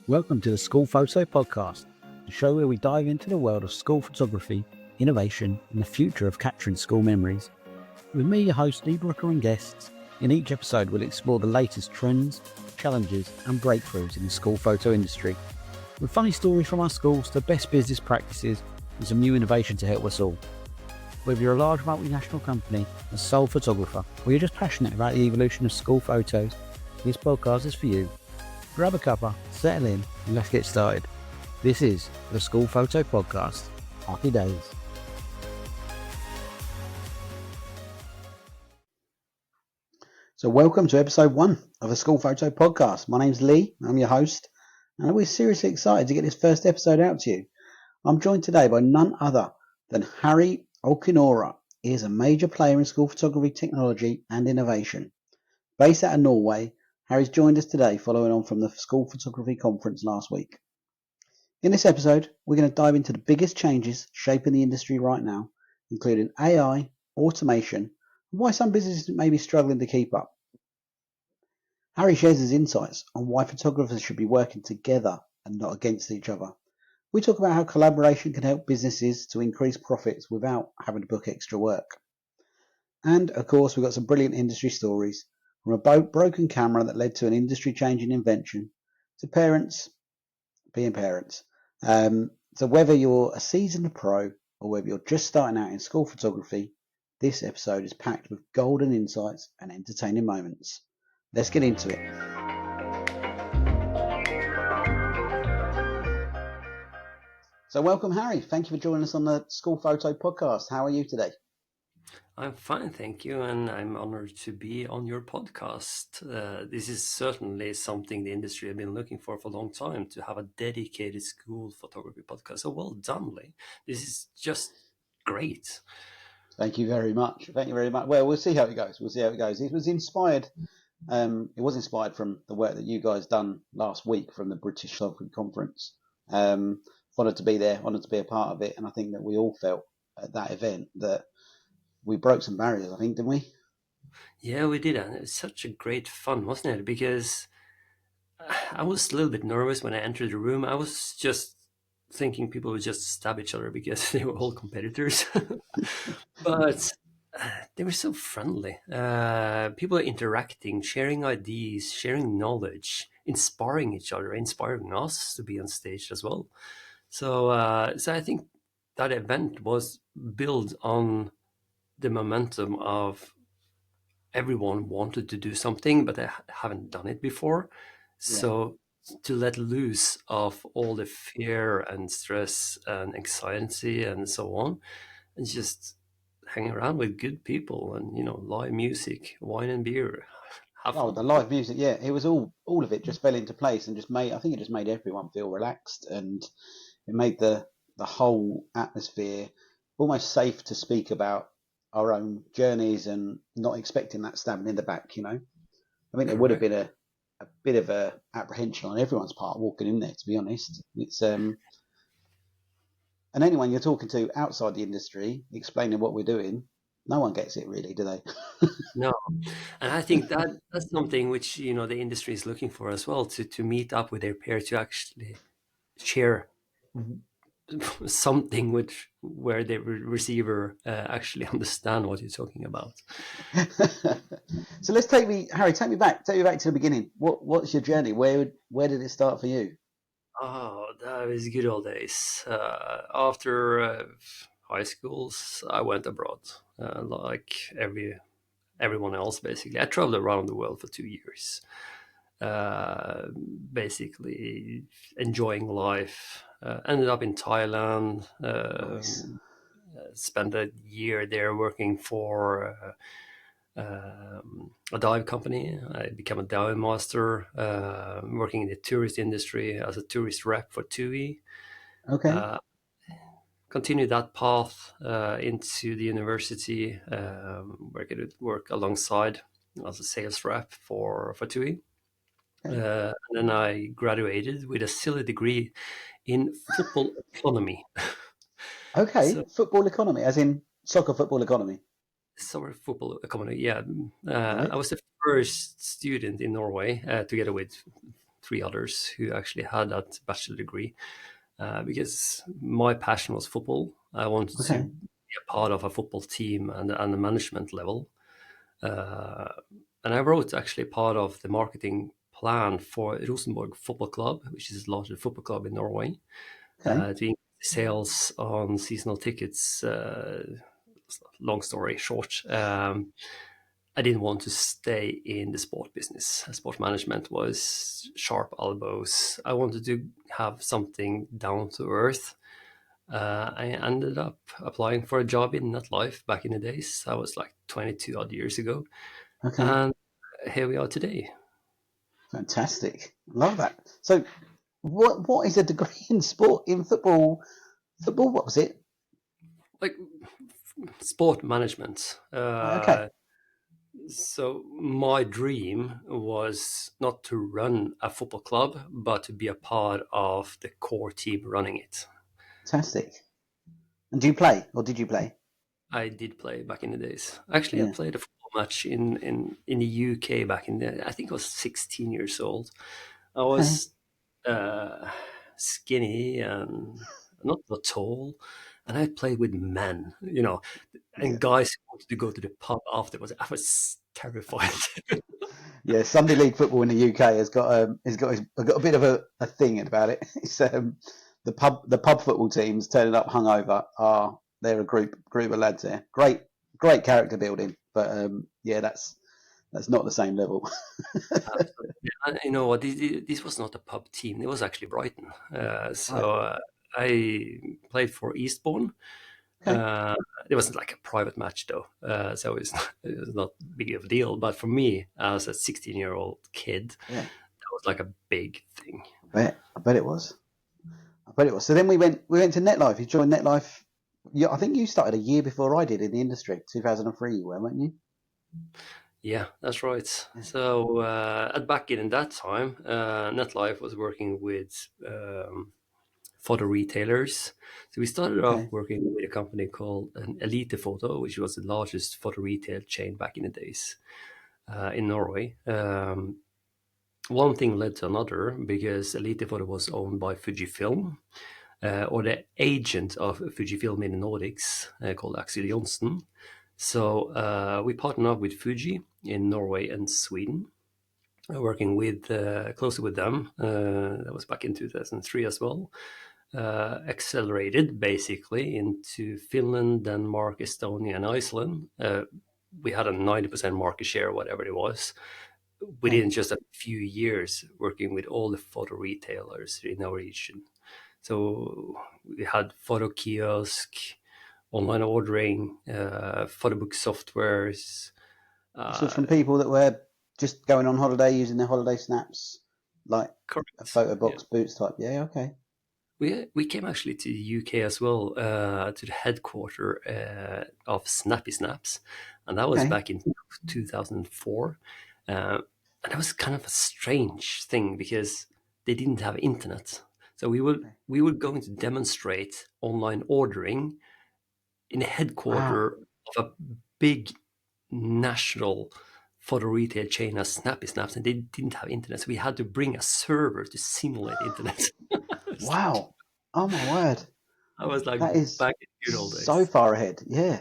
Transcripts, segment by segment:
Welcome to the School Photo Podcast, the show where we dive into the world of school photography, innovation, and the future of capturing school memories. With me, your host, Lee Brooker, and guests, in each episode we'll explore the latest trends, challenges, and breakthroughs in the school photo industry. With funny stories from our schools to best business practices and some new innovation to help us all. Whether you're a large multinational company, a sole photographer, or you're just passionate about the evolution of school photos, this podcast is for you. Grab a cuppa, settle in, and let's get started. This is the School Photo Podcast. Happy days. So welcome to episode 1 of the School Photo Podcast. My name's Lee, I'm your host, and we're seriously excited to get this first episode out to you. I'm joined today by none other than Harri Olkinuora. He is a major player in school photography technology and innovation. Based out of Norway, Harri's joined us today following on from the School Photography Conference last week. In this episode, we're going to dive into the biggest changes shaping the industry right now, including AI, automation, and why some businesses may be struggling to keep up. Harri shares his insights on why photographers should be working together and not against each other. We talk about how collaboration can help businesses to increase profits without having to book extra work. And, of course, we've got some brilliant industry stories, from a broken camera that led to an industry-changing invention, to parents being parents. So whether you're a seasoned pro or whether you're just starting out in school photography, this episode is packed with golden insights and entertaining moments. Let's get into it. So welcome, Harri. Thank you for joining us on the School Photo Podcast. How are you today? I'm fine, thank you, and I'm honored to be on your podcast. This is certainly something the industry have been looking for a long time, to have a dedicated school photography podcast. So well done, Lee. This is just great. Thank you very much. Thank you very much. Well, we'll see how it goes. It was inspired. From the work that you guys done last week from the British Photography Conference. Honoured to be there, honoured to be a part of it, and I think that we all felt at that event that we broke some barriers, I think, didn't we? Yeah, we did, and it was such a great fun, wasn't it? Because I was a little bit nervous when I entered the room. I was just thinking people would just stab each other because they were all competitors. But they were so friendly. People are interacting, sharing ideas, sharing knowledge, inspiring each other, inspiring us to be on stage as well. So I think that event was built on the momentum of everyone wanted to do something, but they haven't done it before. So to let loose of all the fear and stress and anxiety and so on, and just hang around with good people and, live music, wine and beer. Have fun. The live music, yeah, it was all of it just fell into place and I think it just made everyone feel relaxed, and it made the whole atmosphere almost safe to speak about our own journeys and not expecting that stabbing in the back, I mean, there would have been a bit of a apprehension on everyone's part walking in there, to be honest. It's and anyone you're talking to outside the industry explaining what we're doing, no one gets it really, do they? No, and I think that's something which the industry is looking for as well, to meet up with their peers, to actually share something where the receiver actually understand what you're talking about. So let's Harri, take me back to the beginning. What's your journey? Where did it start for you? Oh, that was good old days. After high schools, I went abroad, like everyone else. Basically, I traveled around the world for 2 years, basically enjoying life. Ended up in Thailand. Nice. Spent a year there working for a dive company. I became a dive master, working in the tourist industry as a tourist rep for TUI. Okay. Continued that path into the university, where I could work alongside as a sales rep for TUI. And then I graduated with a silly degree in football economy. Okay, So, football economy, as in soccer football economy. summer football economy, yeah. Right. I was the first student in Norway, together with three others who actually had that bachelor degree, because my passion was football. I wanted to Okay. be a part of a football team and the management level. Uh, and I wrote actually part of the marketing plan for Rosenborg Football Club, which is the largest football club in Norway, Okay. to increase sales on seasonal tickets. Long story short, I didn't want to stay in the sport business. Sport management was sharp elbows. I wanted to have something down to earth. I ended up applying for a job in NetLife back in the days. That was like 22 odd years ago. Okay. And here we are today. Fantastic. Love that. So, what is a degree in sport in football? Football. What was it? Like sport management. Okay. So my dream was not to run a football club, but to be a part of the core team running it. Fantastic. And do you play, or did you play? I did play back in the days. Actually, I Yeah. played a football match in the UK back in the. I think I was 16 years old. I Okay. was skinny and not tall, and I played with men, Yeah. and guys who wanted to go to the pub afterwards. I was terrified. Yeah. Sunday league football in the UK has got a bit of a thing about it. It's the pub football teams turning up hungover are they're a group of lads there. Great character building, but yeah, that's not the same level. Absolutely. And you know what? This was not a pub team. It was actually Brighton. Right. I played for Eastbourne. Okay. Uh, it wasn't like a private match though, so it was not big of a deal. But for me, as a 16-year-old kid, Yeah. that was like a big thing. I bet it was. I bet it was. So then we went to NetLife. You joined NetLife. Yeah, I think you started a year before I did in the industry. 2003, you were, weren't you? Yeah, that's right. Yeah. So back in that time, NetLife was working with photo retailers. So we started off Okay. working with a company called an Elite Photo, which was the largest photo retail chain back in the days in Norway. One thing led to another because Elite Photo was owned by Fujifilm, or the agent of Fujifilm in the Nordics, called Axel Johnsen. So we partnered up with Fuji in Norway and Sweden, working with closely with them. That was back in 2003 as well. Accelerated basically into Finland, Denmark, Estonia, and Iceland. We had a 90% market share, whatever it was, Okay. within just a few years, working with all the photo retailers in our region. So we had photo kiosk, online ordering, photo book softwares. This was Uh, from people that were just going on holiday using their holiday snaps, like a correct. photo Yeah. box boots type. Yeah. Okay. We came actually to the UK as well, to the headquarter of Snappy Snaps, and that was Okay. back in 2004. Uh, and that was kind of a strange thing because they didn't have internet. So Okay. we were going to demonstrate online ordering in the Wow. headquarter of a big national photo retail chain as Snappy Snaps, and they didn't have internet. So we had to bring a server to simulate internet. Wow. Oh my word. I was like That is back in the good old so days. far ahead. Yeah.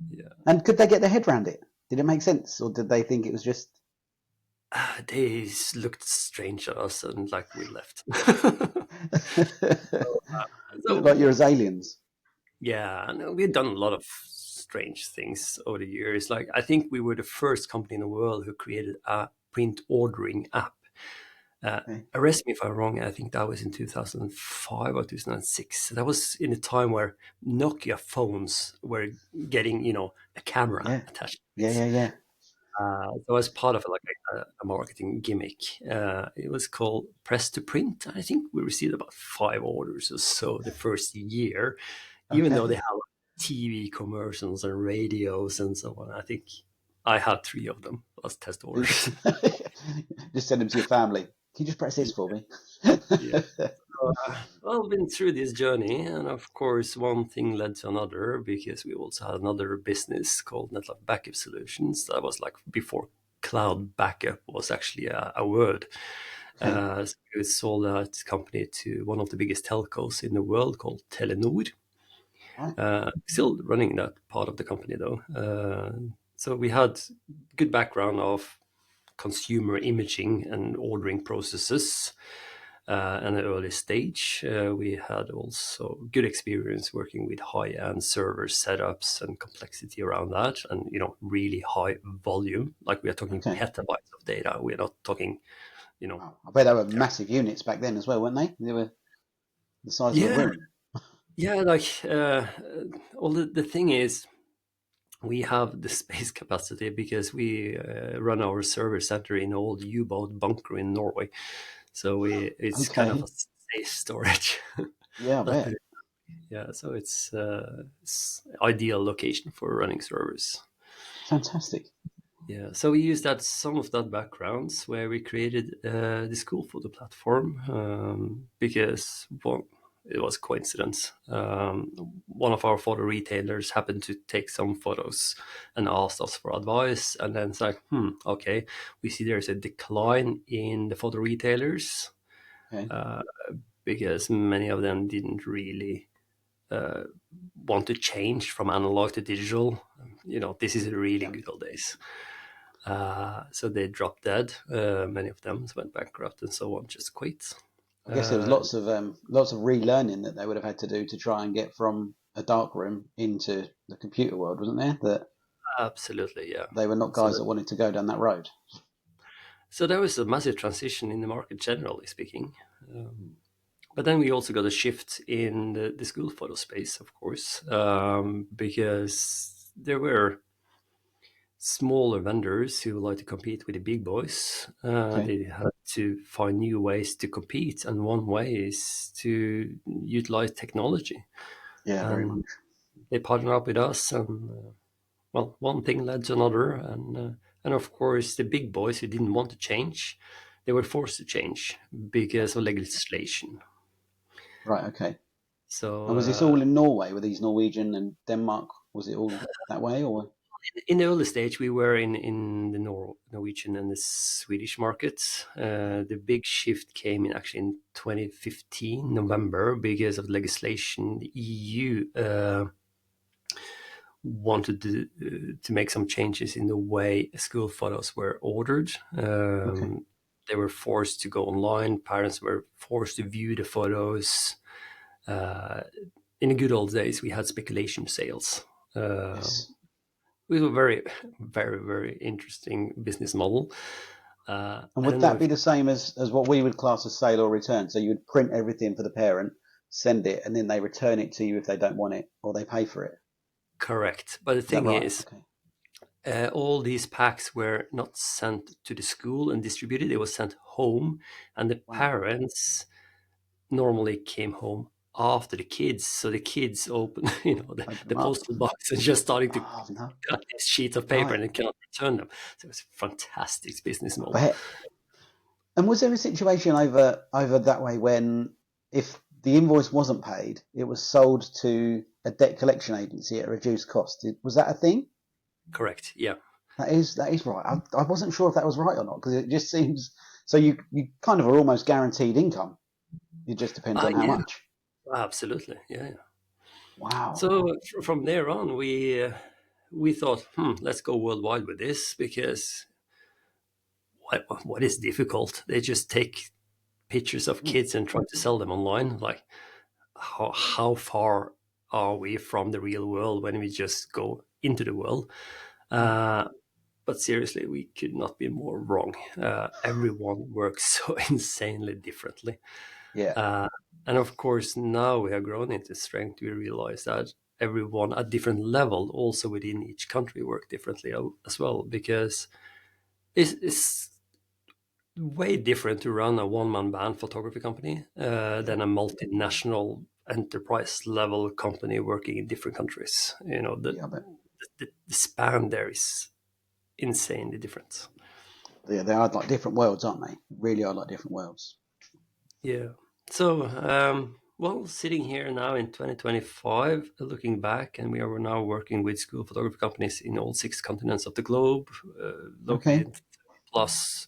Yeah. And could they get their head around it? Did it make sense, or did they think it was just They looked strange at us and like we left. like you're So as aliens? yeah, no, we had done a lot of strange things over the years. Like I think we were the first company in the world who created a print ordering app. Uh, Okay. Arrest me if I'm wrong. I think that was in 2005 or 2006. That was in a time where Nokia phones were getting, a camera Yeah. attached to Yeah. it. Yeah. Yeah. So as part of like a marketing gimmick, it was called Press to Print. I think we received about 5 orders or so the first year, even though they Okay. had like, TV commercials and radios and so on. I think I had 3 of them as test orders. Just send them to your family. Can you just press this for me? Yeah. Well, I've been through this journey, and of course, one thing led to another because we also had another business called NetLife Backup Solutions. That was like before cloud backup was actually a word. Okay. So we sold that company to one of the biggest telcos in the world called Telenor. Right. Still running that part of the company though. So we had good background of consumer imaging and ordering processes at an early stage. We had also good experience working with high-end server setups and complexity around that, and really high volume. Like we are talking Okay. petabytes of data. We're not talking, you know, Wow. I bet they were massive units back then as well, weren't they? They were the size of a yeah, room. yeah. Like all the thing is, we have the space capacity because we run our server center in an old U-boat bunker in Norway. So it's kind of a Okay. safe storage. Yeah, I Let's put bet. it, yeah. So it's ideal location for running servers. Fantastic. Yeah. So we used that some of that backgrounds where we created the school photo platform because well, it was coincidence. One of our photo retailers happened to take some photos and asked us for advice, and then it's like, okay, we see there's a decline in the photo retailers Okay. because many of them didn't really want to change from analog to digital. This is the really Yeah. good old days. So they dropped dead. Many of them went bankrupt and so on, just quit. I guess there was Uh, lots of relearning that they would have had to do to try and get from a dark room into the computer world, wasn't there? That Absolutely, yeah. they were not So guys that, that wanted to go down that road. so there was a massive transition in the market, generally speaking. But then we also got a shift in the school photo space, of course, because there were smaller vendors who like to compete with the big boys. Okay. They had to find new ways to compete, and one way is to utilize technology. Yeah, very much. And they partnered up with us, and well, one thing led to another, and of course, the big boys who didn't want to change, they were forced to change Yeah. because of legislation. Right. Okay. So And was this all in Norway? Were these Norwegian and Denmark? Was it all that way, or in the early stage, we were in the Norwegian and the Swedish markets. The big shift came in actually in 2015 November because of legislation. The EU wanted to make some changes in the way school photos were ordered. okay? They were forced to go online. Parents were forced to view the photos. In the good old days, we had speculation sales. Uh, Yes. it was a very, very, very interesting business model. And I would don't know that if be the same as what we would class as sale or return? So you would print everything for the parent, send it, and then they return it to you if they don't want it, or they pay for it. correct. But the Is that thing right? is, Okay. all these packs were not sent to the school and distributed. They were sent home, and the Wow. parents normally came home after the kids. So the kids open, Open the them up. postal box and just starting to Oh no. cut these sheets of paper Right. and then cannot return them. So it was a fantastic business I model. bet. And was there a situation over that way when if the invoice wasn't paid, it was sold to a debt collection agency at a reduced cost? Was that a thing? Correct. Yeah. That is right. I wasn't sure if that was right or not because it just seems so. You kind of are almost guaranteed income. It just depends on how Yeah. much. Absolutely. Yeah. Wow. So from there on, we thought, let's go worldwide with this because what is difficult? They just take pictures of Hmm. kids and try to sell them online. Like how far are we from the real world when we just go into the world? Yeah. Uh, but seriously, we could not be more wrong. Everyone works so insanely differently. Yeah. Uh, and of course, now we have grown into strength. We realize that everyone at different level, also within each country, work differently as well. Because it's way different to run a one-man band photography company Yeah. than a multinational enterprise level company working in different countries. Yeah. I bet. The span there is insanely different. Yeah. They are like different worlds, aren't they? Really are like different worlds. Yeah. So, well, sitting here now in 2025, looking back, and we are now working with school photography companies in all six continents of the globe, Okay. located plus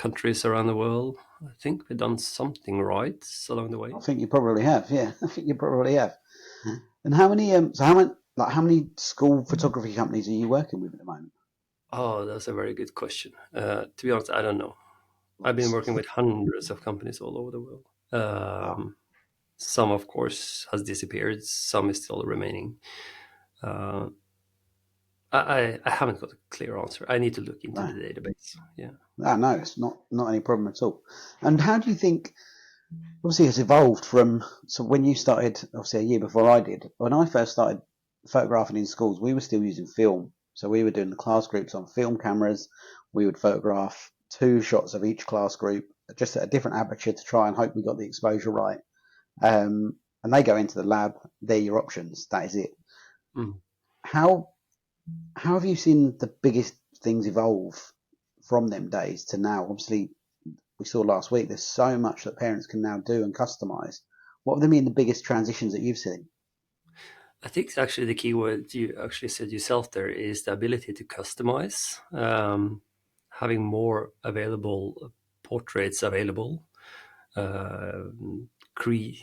countries around the world. I think we've done something right along the I way. think you probably have. Yeah, I think you probably have. And how many? So how many school photography companies are you working with at the moment? Oh, that's a very good question. To be honest, I don't know. I've been Lots. working with hundreds of companies all over the world. Wow. Some, of course, has disappeared. Some is still remaining. Uh, I haven't got a clear answer. I need to look into the No. database. Yeah. No, it's not any problem at all. And how do you think? Obviously, it's evolved from. So when you started, obviously a year before I did, when I first started photographing in schools, we were still using film. So we were doing the class groups on film cameras. We would photograph 2 shots of each class group, just at a different aperture to try and hope we got the exposure right. And they go into the lab. They're your options. That is it. Mm. How how have you seen the biggest things evolve from them days to now? Obviously, we saw last week there's so much that parents can now do and customize. What have been the biggest transitions that you've seen? I think actually the key word you actually said yourself there is the ability to customize, having more available portraits available, uh,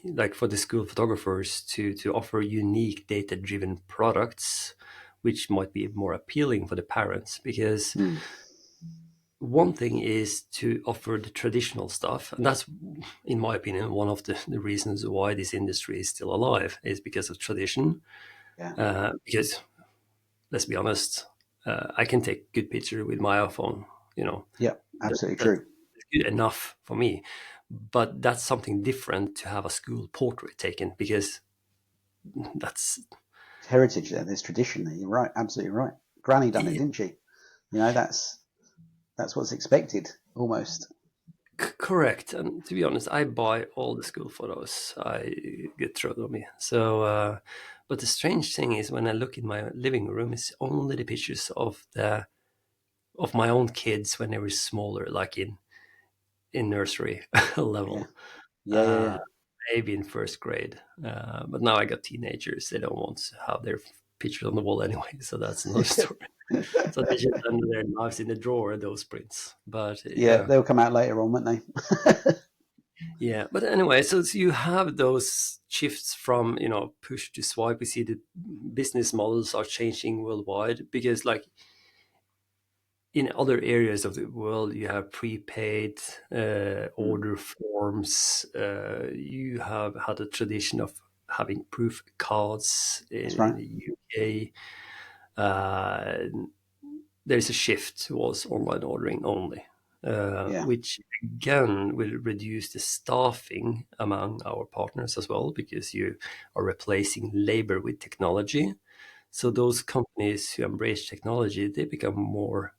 like for the school photographers to offer unique data driven products, which might be more appealing for the parents because Mm, one thing is to offer the traditional stuff, and that's, in my opinion, one of the reasons why this industry is still alive is because of tradition. yeah, Because let's be honest, I can take good picture with my iPhone. You know, yeah, absolutely that's true. good enough for me. But that's something different to have a school portrait taken because that's It's heritage there. There's tradition there. You're right, absolutely right. Granny done it, didn't she? That's what's expected almost. correct. And to be honest, I buy all the school photos I get thrown on me. So, but the strange thing is when I look in my living room, it's only the pictures of my own kids when they were smaller, like in nursery Yeah, level. yeah, yeah, Uh, yeah. maybe in first grade. But now I got teenagers; they don't want to have their pictures on the wall anyway. So that's another story. So they just under their knives in the drawer, those prints. But Yeah, yeah, they'll come out later on, won't they? yeah. But anyway, so you have those shifts from push to swipe. We see the business models are changing worldwide because, like in other areas of the world, you have prepaid Mm, order forms. You have had a tradition of having proof cards that's in right. the UK. Uh, there's a shift towards online ordering only, Yeah, which again will reduce the staffing among our partners as well, because you are replacing labor with technology. So those companies who embrace technology, they become more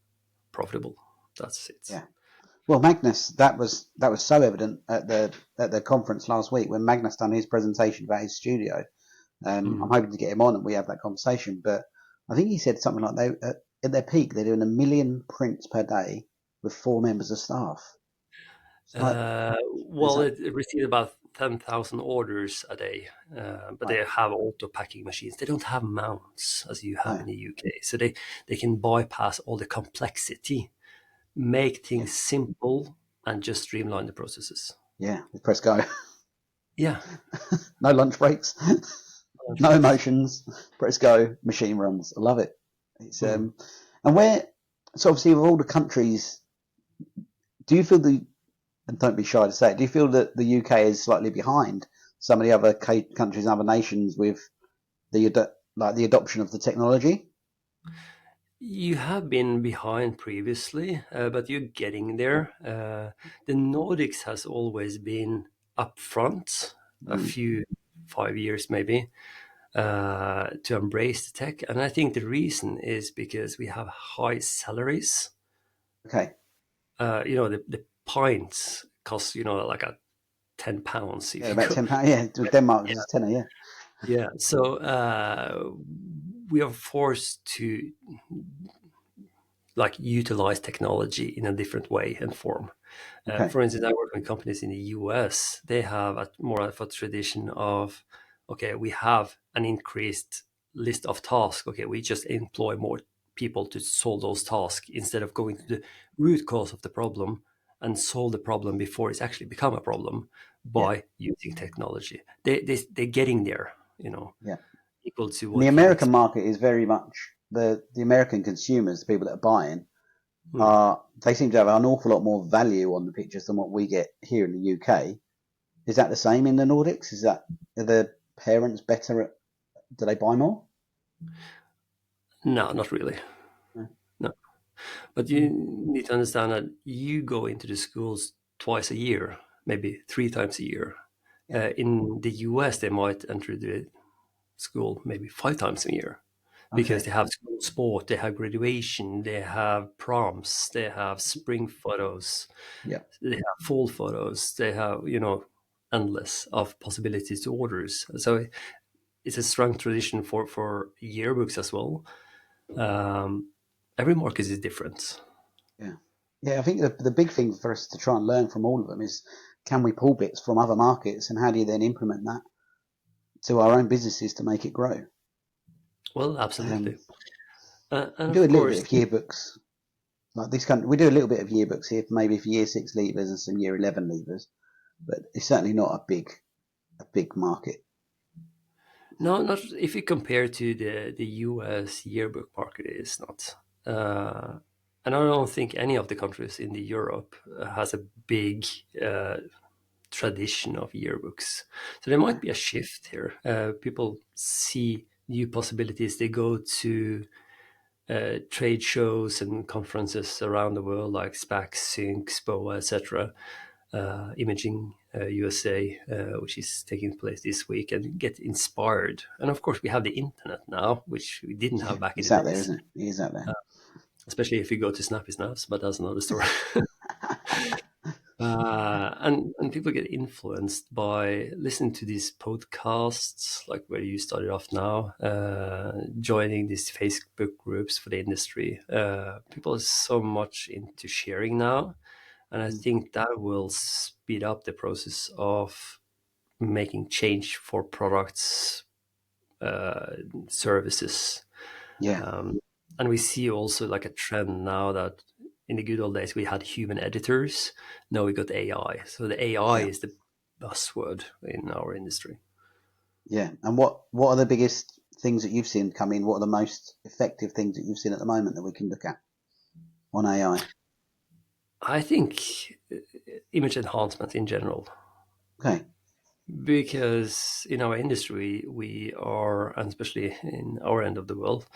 profitable. That's it. yeah. Well, Magnus, that was so evident at the conference last week when Magnus done his presentation about his studio. I'm Mm. hoping to get him on and we have that conversation. But I think he said something like they at their peak they're doing 1 million prints per day with 4 members of staff. It's like it's Well, like it received about 10,000 orders a day, but right, they have auto packing machines. They don't have mounts as you have no, in the UK, so they can bypass all the complexity, make yeah, things simple, and just streamline the processes. yeah. We press go, Yeah, no lunch breaks, lunch no breaks. emotions. Press go, machine runs. I love it. It's Mm. and where so obviously of all the countries, do you feel the and don't be shy to say it, do you feel that the UK is slightly behind some of the other countries and other nations with like the adoption of the technology? You have been behind previously, but you're getting there. The Nordics has always been up front, a Mm, few 5 years maybe, to embrace the tech. And I think the reason is because we have high salaries. okay. The pints cost, like a £10 Yeah, if you about go. £10. Yeah, with Denmark Yeah. is a tenner. Yeah, Yeah. So we are forced to like utilize technology in a different way and form. okay. For instance, I work with companies in the US. They have more of a tradition of, okay, we have an increased list of tasks. Okay, we just employ more people to solve those tasks instead of going to the root cause of the problem and solve the problem before it's actually become a problem Yeah, by using technology. They're getting there, yeah. equal to And the what you American expect. market is very much the American consumers, the people that are buying, Hmm. they seem to have an awful lot more value on the pictures than what we get here in the UK. Is that the same in the Nordics? Are the parents better at? Do they buy more? No, not really. No. No. But you need to understand that you go into the schools twice a year, maybe 3 times a year. Yeah. In the US, they might enter the school maybe 5 times a year because Okay. they have school sport, they have graduation, they have proms, they have spring photos, Yeah. they have fall photos, they have, endless of possibilities to orders. So it's a strong tradition for yearbooks as well. Um, every market is different. Yeah. Yeah. I think the big thing for us to try and learn from all of them is, can we pull bits from other markets, and how do you then implement that to our own businesses to make it grow? Well, absolutely. Um, And we do of a little bit course, of yearbooks like this country. We do a little bit of yearbooks here, maybe for year 6 leavers and some year 11 leavers, but it's certainly not a big market. no, not if you compare to the US yearbook market, it is not. Uh, and I don't think any of the countries in the Europe has a big uh, tradition of yearbooks. So there No. might be a shift here. People see new possibilities. They go to trade shows and conferences around the world, like SPAC, Sync, SPOA, etc. Imaging USA, which is taking place this week, and get inspired. And of course, we have the internet now, which we didn't Yeah, have back in it's the out there, days, isn't it? It is out there. especially if you go to Snappy Snaps, but that's another story. And people get influenced by listening to these podcasts, like where you started off now, joining these Facebook groups for the industry. People are so much into sharing now, and I Mm. think that will speed up the process of making change for products, services. Yeah, Um, and we see also like a trend now that in the good old days we had human editors. Now we got AI. So the AI yeah, is the buzzword in our industry. yeah. And what are the biggest things that you've seen come in? What are the most effective things that you've seen at the moment that we can look at on AI? I think image enhancement in general, Okay. because in our industry we are, and especially in our end of the world,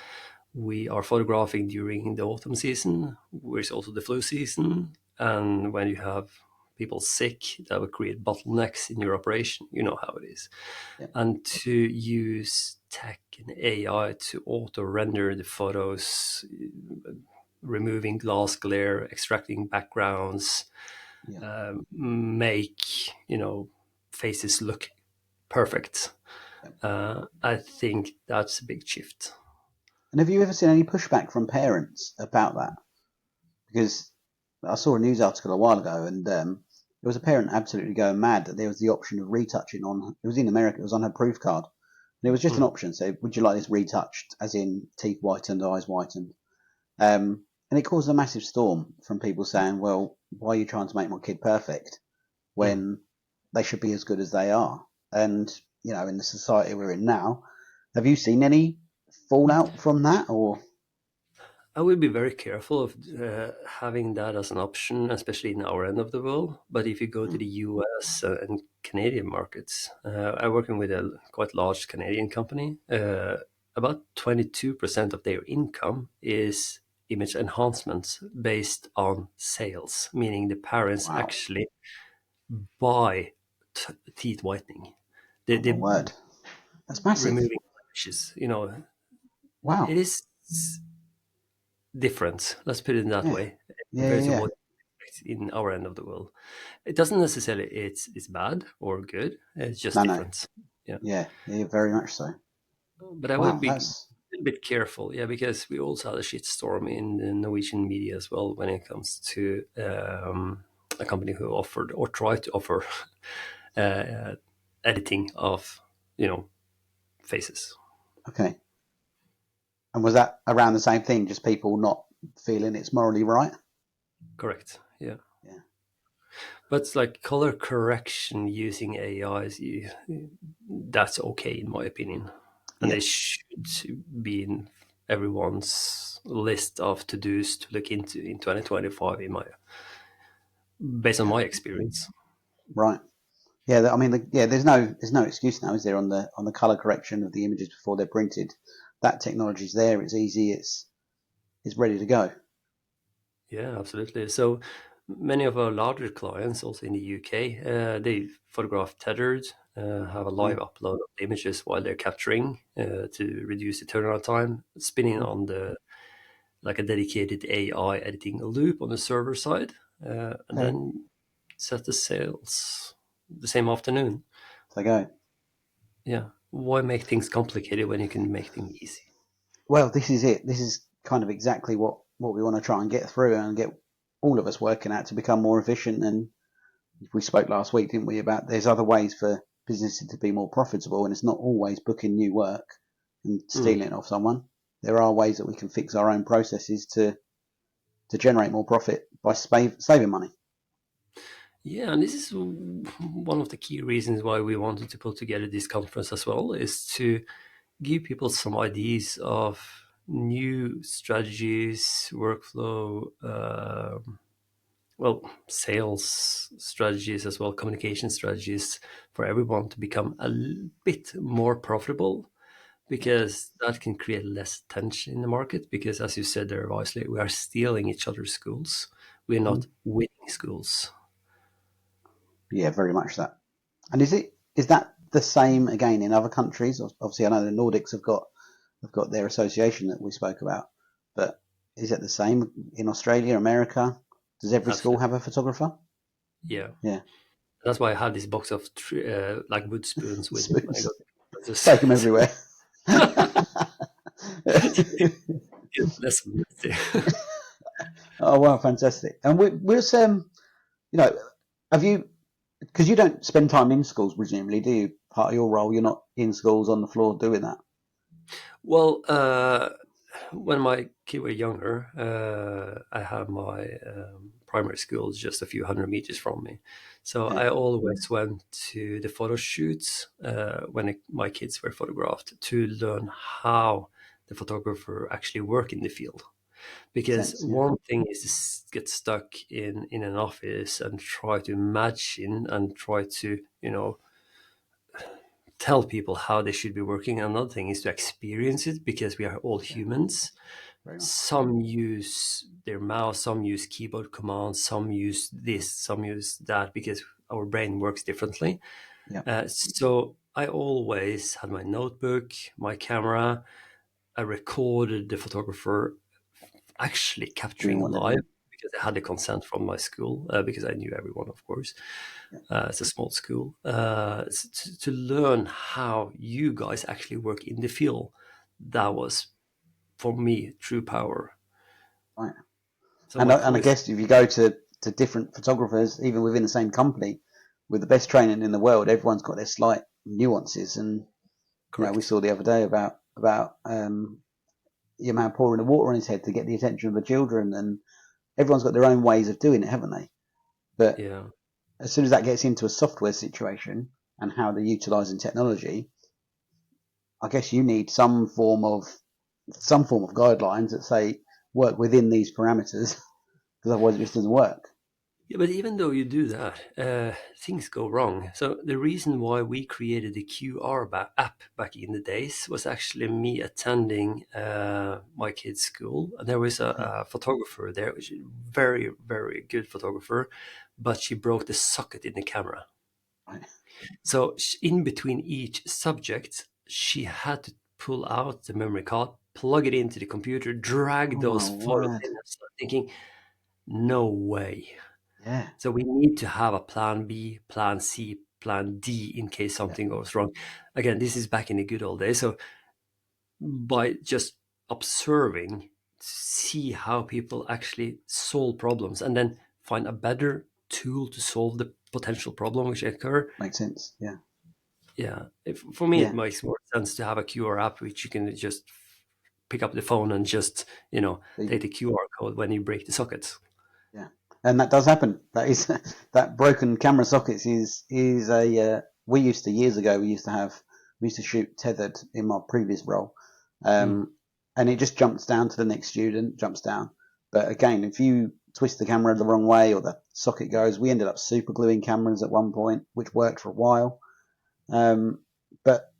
we are photographing during the autumn season, where is also the flu season, and when you have people sick, that will create bottlenecks in your operation. You know how it is. Yeah, And to use tech and AI to auto render the photos, removing glass glare, extracting backgrounds, yeah. make faces look perfect. Yeah. I think that's a big shift. And have you ever seen any pushback from parents about that? Because I saw a news article a while ago, and there was a parent absolutely going mad that there was the option of retouching on. It was in America. It was on her proof card, and it was just an Mm. option. So, would you like this retouched, as in teeth whitened, eyes whitened? And it caused a massive storm from people saying, "Well, why are you trying to make my kid perfect Mm. when they should be as good as they are?" And in the society we're in now, have you seen any fallout from that, or? I would be very careful of having that as an option, especially in our end of the world. But if you go to Hmm, the US and Canadian markets, I'm working with a quite large Canadian company. About 22% of their income is image enhancements based on sales, meaning the parents wow, actually buy teeth whitening. oh my They word, that's massive. removing blemishes. It Wow, is different. Let's put it that yeah, way, yeah, yeah, compared to yeah. what in our end of the world. It doesn't necessarily it's bad or good. It's just No, no, different. Yeah, yeah, yeah, very much so. but I would Wow, be a that's little bit careful. Yeah, because we also had a shitstorm in the Norwegian media as well when it comes to a company who offered or tried to offer uh, editing of faces. okay. And was that around the same thing? Just people not feeling it's morally right? Correct. Yeah. Yeah. But like color correction using AI, that's okay in my opinion, and Yeah, it should be in everyone's list of to dos to look into in 2025. In my based on yeah, my experience. right. Yeah, I mean, yeah. There's no excuse now, is there, on the color correction of the images before they're printed? That technology's there. It's easy. It's ready to go. Yeah, absolutely. So many of our larger clients, also in the UK, they photograph tethered, have a live Right. upload of images while they're capturing to reduce the turnaround time, spinning Mm. on the like a dedicated AI editing loop on the server side, and Okay. then set the sales the same afternoon. So go. Yeah, why make things complicated when you can make things easy? Well, this is it. This is kind of exactly what we want to try and get through and get all of us working at to become more efficient. And we spoke last week, didn't we, about there's other ways for businesses to be more profitable, and it's not always booking new work and Mm. stealing it off someone. There are ways that we can fix our own processes to generate more profit by saving money. Yeah, and this is one of the key reasons why we wanted to put together this conference as well, is to give people some ideas of new strategies, workflow, well, sales strategies as well, communication strategies for everyone to become a bit more profitable, Yeah. because that can create less tension in the market. Because, as you said there wisely, we are stealing each other's schools. We're Mm. not winning schools. Yeah, very much that. And is that the same again in other countries? Obviously, I know the Nordics have got their association that we spoke about, but is it the same in Australia, America? Does every school Absolutely. have a photographer? Yeah. Yeah, That's why I have this box of like wood spoons with me when I go spoons. to conferences. Take them everywhere. Get less messy. Oh wow, fantastic! And you know, have you? Because you don't spend time in schools, presumably, do you? Part of your role, you're not in schools on the floor doing that. Well, when my kid were younger, I have my primary school just a few hundred meters from me. So Okay, I always went to the photo shoots when my kids were photographed to learn how the photographer actually work in the field. makes Because sense. Yeah, one thing is to get stuck in an office and try to imagine and try to, tell people how they should be working. Another thing is to experience it, because we are all yeah, humans. very much. Some use their mouse, some use keyboard commands, some use this, some use that, because our brain works differently. Yeah, So I always had my notebook, my camera. I recorded the photographer actually doing capturing what they're live, doing. because I had the consent from my school, because I knew everyone, of course. Yeah, It's a small school. To learn how you guys actually work in the field, that was for me true power. right. So And my I colleagues, guess if you go to different photographers, even within the same company, with the best training in the world, everyone's got their slight nuances. And we correct. saw the other day about your man pouring the water on his head to get the attention of the children, and everyone's got their own ways of doing it, haven't they? But Yeah. as soon as that gets into a software situation and how they're utilizing technology, I guess you need some form of guidelines that say work within these parameters, because otherwise it just doesn't work. Yeah, but even though you do that, things go wrong. So the reason why we created the QR app back in the days was actually me attending my kid's school. And there was Okay, a photographer there, which is very, very good photographer, but she broke the socket in the camera. right. So in between each subject, she had to pull out the memory card, plug it into the computer, drag Oh my those photos word! in. I started thinking, no way. Yeah, So we need to have a plan B, plan C, plan D in case yeah, something goes wrong. Again, this is back in the good old days. So by just observing, see how people actually solve problems, and then find a better tool to solve the potential problem which occur. makes sense. Yeah, Yeah, for me, it yeah, makes more sense to have a QR app which you can just pick up the phone and just the, take the QR code when you break the socket. yeah. and that does happen. That is that broken camera sockets is a we used to years ago. We used to shoot tethered in my previous role, Mm. and it just jumps down to the next student, jumps down. But again, if you twist the camera the wrong way or the socket goes, we ended up super gluing cameras at one point, which worked for a while. But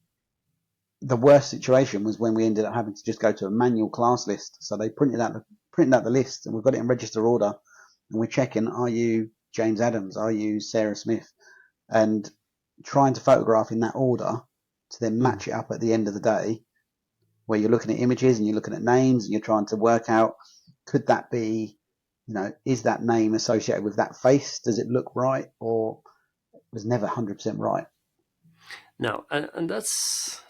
the worst situation was when we ended up having to just go to a manual class list. So they printed out the list, and we've got it in register order, and we're checking: are you James Adams? Are you Sarah Smith? And trying to photograph in that order to then Mm. match it up at the end of the day, where you're looking at images and you're looking at names and you're trying to work out, could that be, is that name associated with that face? Does it look right? Or it was never 100% right. Now, and that's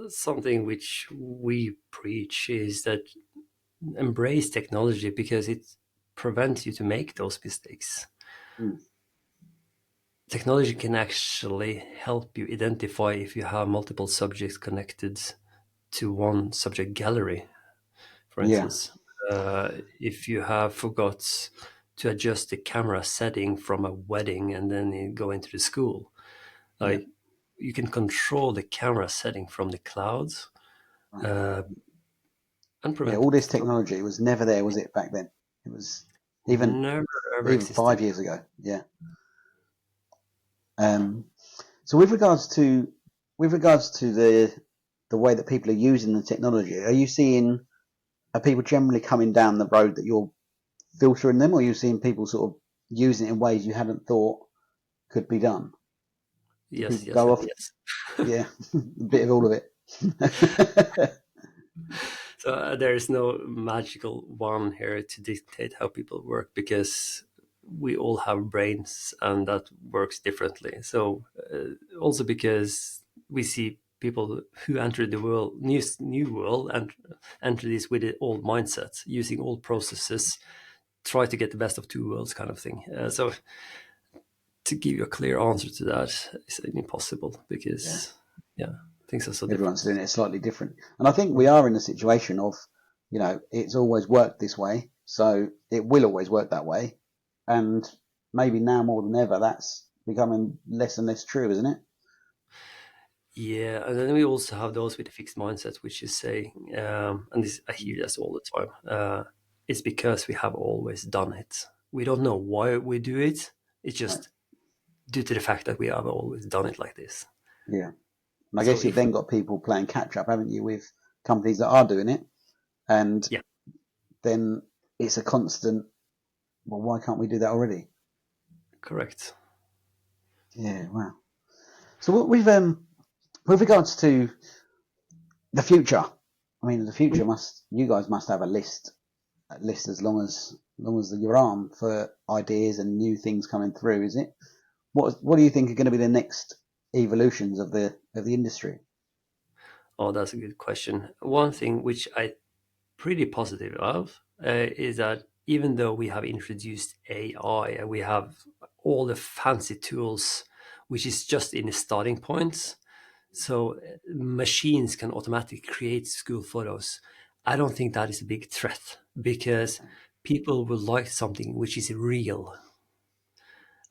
something which we preach is that embrace technology because it prevents you to make those mistakes. Mm. Technology can actually help you identify if you have multiple subjects connected to one subject gallery, for Yeah, instance. If you have forgot to adjust the camera setting from a wedding and then you go into the school, yeah, like you can control the camera setting from the clouds right. uh, and Yeah, prevent all this from technology was never there, was it, back then? It was even never ever even existed. 5 years ago. Yeah. Um, so with regards to the way that people are using the technology, are people generally coming down the road that you're filtering them, or are you seeing people sort of using it in ways you hadn't thought could be done? Do Yes, people yes, go and off? yes. Yeah, a bit of all of it. So there is no magical one here to dictate how people work because we all have brains and that works differently. So also because we see people who enter the world, new world, and enter this with the old mindset, using old processes, try to get the best of two worlds, kind of thing. So to give you a clear answer to that is impossible Yeah, because yeah, things are so everyone's different. doing it slightly different, and I think we are in a situation of, it's always worked this way, so it will always work that way, and maybe now more than ever, that's becoming less and less true, isn't it? Yeah, and then we also have those with a fixed mindset, which is saying, and this I hear this all the time. It's because we have always done it. We don't know why we do it. It's Right. just due to the fact that we have always done it like this. Yeah, and I So guess you've if then got people playing catch up, haven't you, with companies that are doing it, and yeah, then it's a constant. Well, why can't we do that already? correct. Yeah, wow. So what with regards to the future, I mean, the future you guys must have a list as long as your arm for ideas and new things coming through. Is it? What do you think are going to be the next evolutions of the industry? Oh, that's a good question. One thing which I pretty positive of is that even though we have introduced AI and we have all the fancy tools, which is just in the starting points, so machines can automatically create school photos. I don't think that is a big threat because people will like something which is real.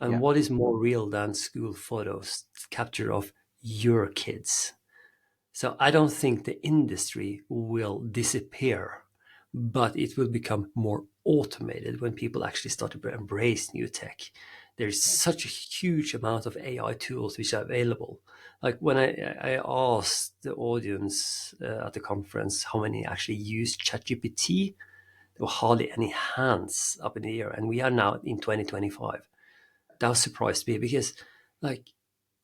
And Yeah, what is more real than school photos capture of your kids? So I don't think the industry will disappear, but it will become more automated when people actually start to embrace new tech. There's yeah, such a huge amount of AI tools which are available. Like when I asked the audience at the conference how many actually use ChatGPT, there were hardly any hands up in the air, and we are now in 2025. That surprised me because, like,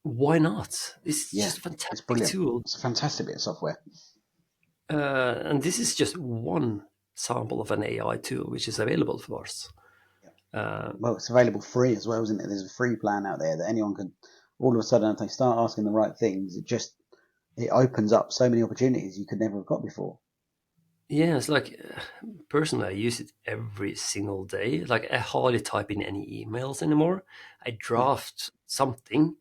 why not? It's yeah. just a It's fantastic brilliant. tool. It's a fantastic bit of software. And this is just one sample of an AI tool which is available for us. Yeah. Uh, Well, it's available free as well, isn't it? There's a free plan out there that anyone can. All of a sudden, if they start asking the right things, it opens up so many opportunities you could never have got before. yeah, it's like personally, I use it every single day. Like I hardly type in any emails anymore. I Yeah, draft something,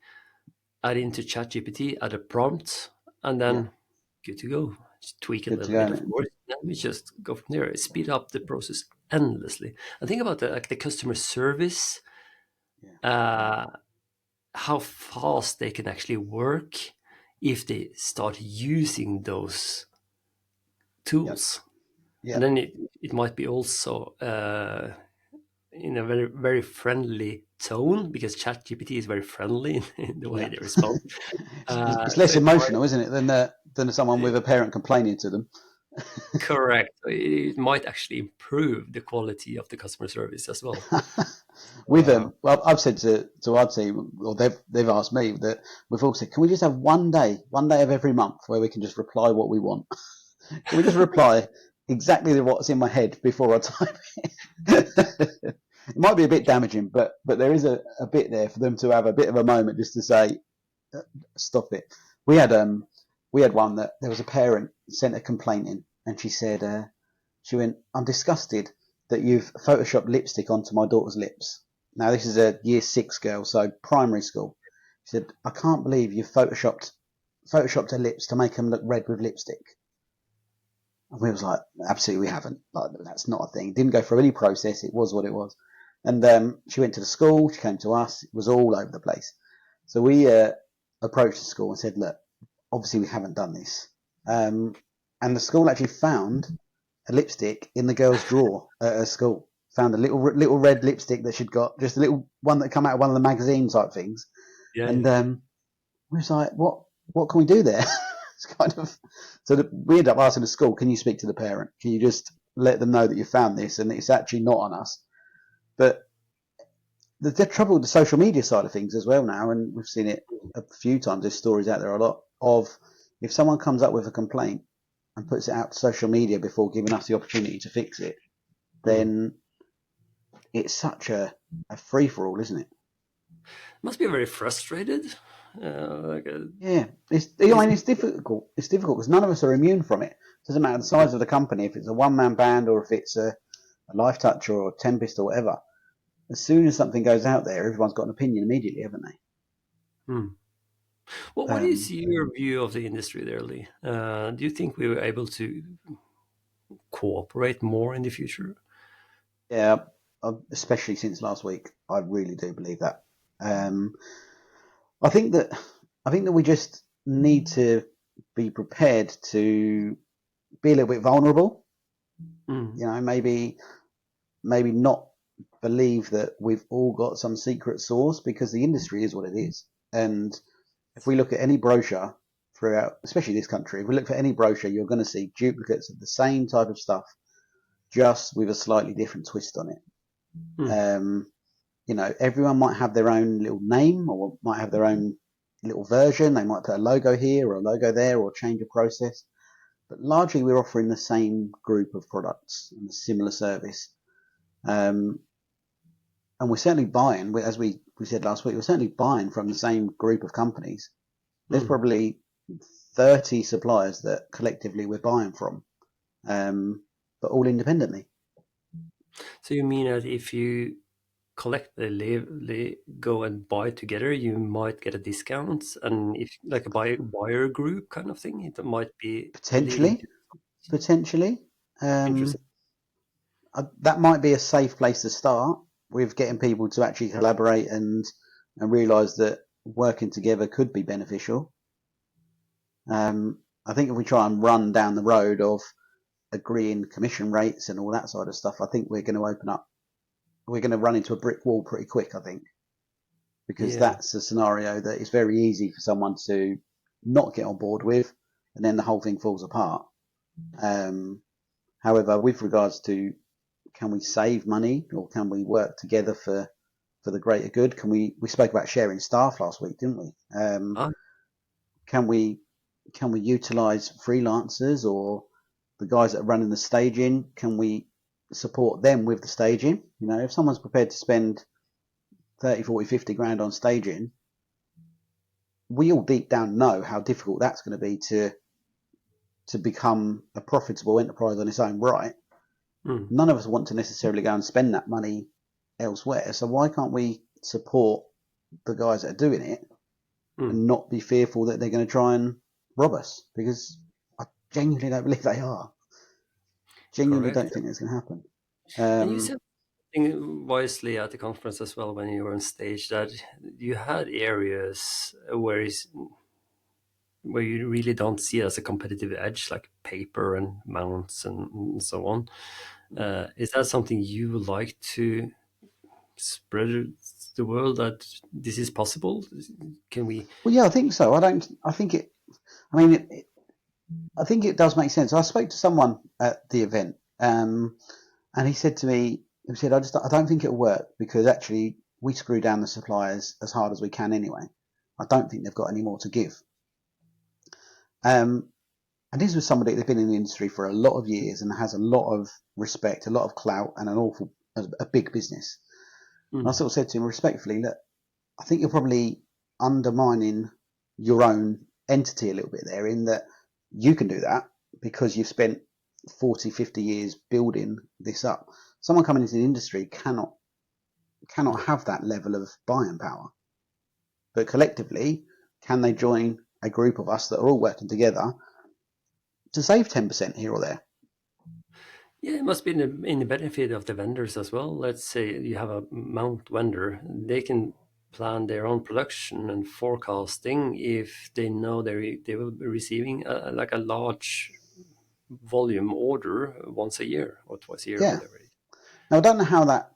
add into ChatGPT, add a prompt, and yeah. then good to go. Just tweak a Good to little go. bit, And of course. then we just go from there. Speed up the process endlessly. And think about the customer service, Yeah. uh, how fast they can actually work if they start using those Yep. tools. And Yep. then it might be also in a very, very friendly tone, because ChatGPT is very friendly in the way Yeah. they respond. It's So less it might, emotional, isn't it, than someone with a parent complaining to them. correct. It might actually improve the quality of the customer service as well. With Uh, well, I've said to our team, or they've asked me that we've all said, can we just have one day of every month where we can just reply what we want? Can we just reply exactly what's in my head before I type it? It might be a bit damaging, but there is a bit there for them to have a bit of a moment just to say, stop it. We had we had one that there was a parent sent a complaint in, and she said she went, I'm disgusted that you've photoshopped lipstick onto my daughter's lips. Now this is a year 6 girl, so primary school. She said, I can't believe you've photoshopped her lips to make them look red with lipstick. And we was like, absolutely, we haven't. Like, that's not a thing. It didn't go through any process. It was what it was. And she went to the school. She came to us. It was all over the place. So we approached the school and said, look, obviously we haven't done this. And the school actually found a lipstick in the girl's drawer at her school. Found a little red lipstick that she'd got, just a little one that come out of one of the magazine type things. yeah, And yeah. we was like, what can we do there? It's kind of we ended up asking the school, can you speak to the parent? Can you just let them know that you found this and it's actually not on us? But the trouble with the social media side of things as well now, and we've seen it a few times. There's stories out there a lot of if someone comes up with a complaint and puts it out to social media before giving us the opportunity to fix it, Mm. then it's such a free for all, isn't it? Must be very frustrated. Like Yeah, because it's difficult. It's difficult because none of us are immune from it. It doesn't matter the yeah. size of the company, if it's a one-man band or if it's a Life Touch or a Tempest or whatever. As soon as something goes out there, everyone's got an opinion immediately, haven't Mm. Well, they? what is your view of the industry there, Lee? Do you think we were able to cooperate more in the future? Yeah, especially since last week, I really do believe that. Um, I think that we just need to be prepared to be a little bit vulnerable. Mm. You know, maybe not believe that we've all got some secret sauce because the industry is what it is. And if we look at any brochure throughout, especially this country, if we look for any brochure, you're going to see duplicates of the same type of stuff, just with a slightly different twist on it. Mm. Um, you know, everyone might have their own little name or might have their own little version. They might put a logo here or a logo there or change a process. But largely, we're offering the same group of products and a similar service. Um, and we're certainly buying, as we said last week, we're certainly buying from the same group of companies. There's Mm. probably 30 suppliers that collectively we're buying from, but all independently. So you mean that if you collectively go and buy together, you might get a discount, and if like a buyer group kind of thing, it might be leading Potentially, to potentially. Um, interesting. that might be a safe place to start with getting people to actually collaborate and realise that working together could be beneficial. I think if we try and run down the road of agreeing commission rates and all that sort of stuff, I think we're going to open up. We're going to run into a brick wall pretty quick. I think because Yeah. that's a scenario that is very easy for someone to not get on board with, and then the whole thing falls apart. Um, However, with regards to can we save money or can we work together for the greater good? We spoke about sharing staff last week, didn't we? Ah, Can we utilize freelancers or the guys that are running the staging? Can we support them with the staging? You know, if someone's prepared to spend 30, 40, 50 grand on staging, we all deep down know how difficult that's going to be to become a profitable enterprise on its own right. mm, None of us want to necessarily go and spend that money elsewhere. So why can't we support the guys that are doing it mm. and not be fearful that they're going to try and rob us? Because I genuinely don't believe they are. Genuinely don't correct. think that's going to happen. And you Um, said something wisely at the conference as well when you were on stage that you had areas where you really don't see it as a competitive edge, like paper and mounts and so on. Is that something you would like to spread the world that this is possible? Can we? well, yeah, I think so. I don't. I think it. I mean, I think it does make sense. I spoke to someone at the event, and he said to me, he said, I don't think it'll work because actually we screw down the suppliers as hard as we can anyway. I don't think they've got any more to give. Um, and this was somebody that's been in the industry for a lot of years and has a lot of respect, a lot of clout, and a big business. And I Mm, sort of said to him respectfully, look, I think you're probably undermining your own entity a little bit there in that you can do that because you've spent 40, 50 years building this up. Someone coming into the industry cannot have that level of buying power. But collectively, can they join a group of us that are all working together to save 10% here or there? yeah, it must be in the benefit of the vendors as well. Let's say you have a mount vendor, they can plan their own production and forecasting if they know they will be receiving like a large volume order once a year or twice a year, Yeah. whatever it is. Now, I don't know how that.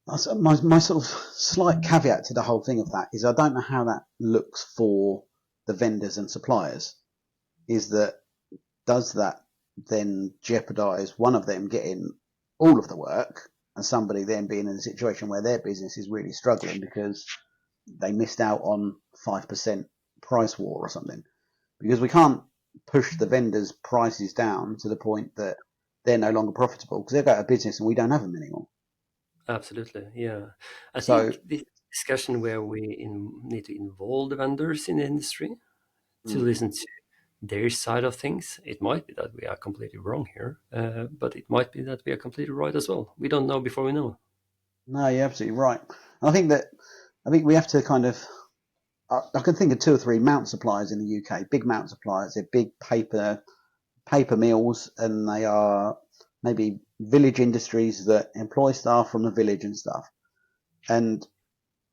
My sort of slight caveat to the whole thing of that is I don't know how that looks for the vendors and suppliers. Is that does that then jeopardize one of them getting all of the work and somebody then being in a situation where their business is really struggling because they missed out on 5% price war or something? Because we can't push the vendors' prices down to the point that they're no longer profitable because they've got a business and we don't have them anymore. Absolutely, yeah. I So, think this discussion where we need to involve the vendors in the industry to mm, listen to their side of things. It might be that we are completely wrong here, but it might be that we are completely right as well. We don't know before we know. no, you're absolutely right. And I think we have to kind of. I can think of two or three mount suppliers in the UK, big mount suppliers. They're big paper mills, and they are maybe village industries that employ staff from the village and stuff. And